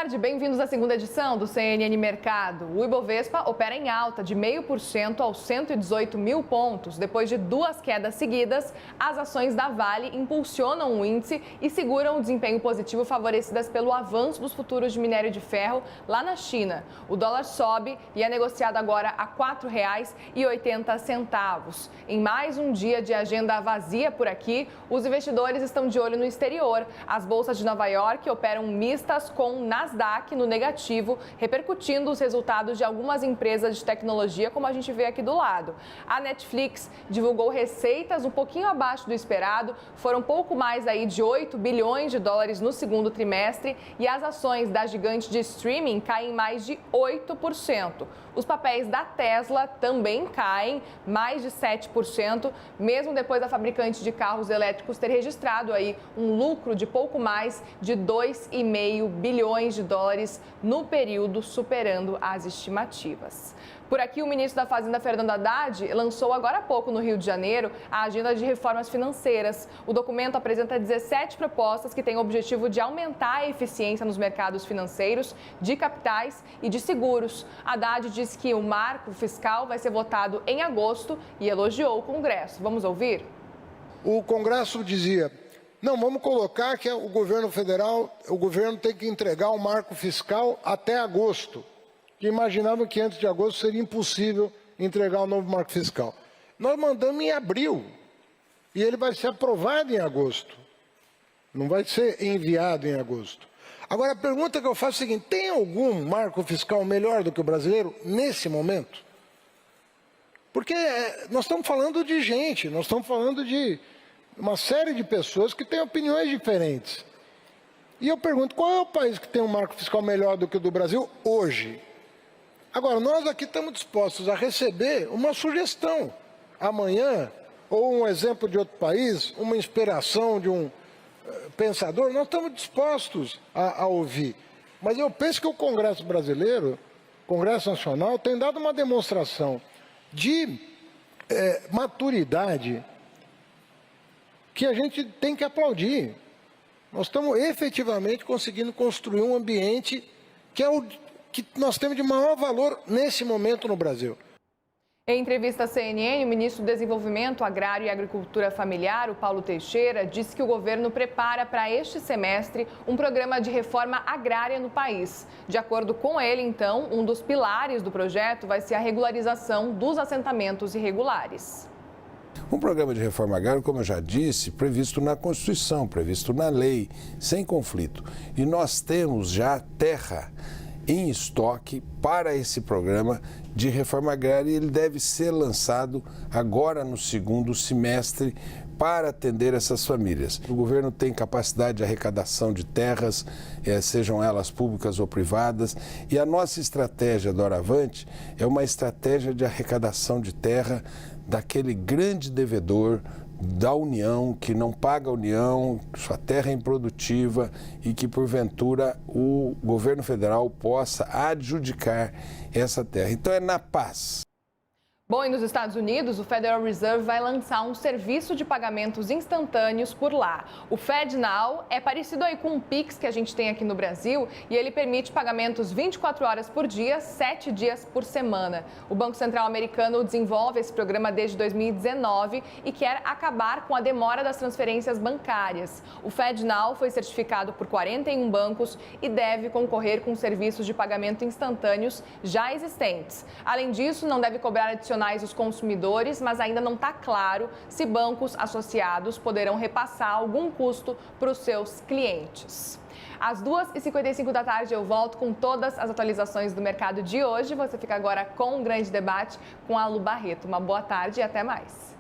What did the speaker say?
tarde, bem-vindos à segunda edição do CNN Mercado. O Ibovespa opera em alta de 0,5% aos 118 mil pontos. Depois de duas quedas seguidas, as ações da Vale impulsionam o índice e seguram o desempenho positivo favorecidas pelo avanço dos futuros de minério de ferro lá na China. O dólar sobe e é negociado agora a R$ 4,80. Em mais um dia de agenda vazia por aqui, os investidores estão de olho no exterior. As bolsas de Nova York operam mistas com Nasdaq no negativo, repercutindo os resultados de algumas empresas de tecnologia, como a gente vê aqui do lado. A Netflix divulgou receitas um pouquinho abaixo do esperado, foram pouco mais aí de 8 bilhões de dólares no segundo trimestre e as ações da gigante de streaming caem mais de 8%. Os papéis da Tesla também caem mais de 7%, mesmo depois da fabricante de carros elétricos ter registrado aí um lucro de pouco mais de 2,5 bilhões de dólares no período, superando as estimativas. Por aqui, o ministro da Fazenda, Fernando Haddad, lançou agora há pouco no Rio de Janeiro a agenda de reformas financeiras. O documento apresenta 17 propostas que têm o objetivo de aumentar a eficiência nos mercados financeiros, de capitais e de seguros. Haddad disse que o marco fiscal vai ser votado em agosto e elogiou o Congresso. Vamos ouvir? O Congresso dizia: não, vamos colocar que o governo federal, o governo tem que entregar o marco fiscal até agosto. Que imaginavam que antes de agosto seria impossível entregar o novo marco fiscal. Nós mandamos em abril e ele vai ser aprovado em agosto. Não vai ser enviado em agosto. Agora, a pergunta que eu faço é a seguinte: tem algum marco fiscal melhor do que o brasileiro nesse momento? Porque nós estamos falando de gente, nós estamos falando de uma série de pessoas que têm opiniões diferentes. E eu pergunto, qual é o país que tem um marco fiscal melhor do que o do Brasil hoje? Agora, nós aqui estamos dispostos a receber uma sugestão amanhã, ou um exemplo de outro país, uma inspiração de um pensador, nós estamos dispostos a ouvir. Mas eu penso que o Congresso brasileiro, o Congresso Nacional, tem dado uma demonstração de maturidade que a gente tem que aplaudir. Nós estamos efetivamente conseguindo construir um ambiente que é o que nós temos de maior valor nesse momento no Brasil. Em entrevista à CNN, o ministro do Desenvolvimento Agrário e Agricultura Familiar, o Paulo Teixeira, disse que o governo prepara para este semestre um programa de reforma agrária no país. De acordo com ele, então, um dos pilares do projeto vai ser a regularização dos assentamentos irregulares. Um programa de reforma agrária, como eu já disse, previsto na Constituição, previsto na lei, sem conflito. E nós temos já terra em estoque para esse programa de reforma agrária e ele deve ser lançado agora no segundo semestre para atender essas famílias. O governo tem capacidade de arrecadação de terras, sejam elas públicas ou privadas, e a nossa estratégia do Oravante é uma estratégia de arrecadação de terra daquele grande devedor da União, que não paga a União, sua terra é improdutiva e que, porventura, o governo federal possa adjudicar essa terra. Então, é na paz. Bom, e nos Estados Unidos, o Federal Reserve vai lançar um serviço de pagamentos instantâneos por lá. O FedNow é parecido aí com o Pix que a gente tem aqui no Brasil e ele permite pagamentos 24 horas por dia, 7 dias por semana. O Banco Central americano desenvolve esse programa desde 2019 e quer acabar com a demora das transferências bancárias. O FedNow foi certificado por 41 bancos e deve concorrer com serviços de pagamento instantâneos já existentes. Além disso, não deve cobrar adicionais os consumidores, mas ainda não está claro se bancos associados poderão repassar algum custo para os seus clientes. Às 2h55 da tarde eu volto com todas as atualizações do mercado de hoje. Você fica agora com um grande debate com a Lu Barreto. Uma boa tarde e até mais.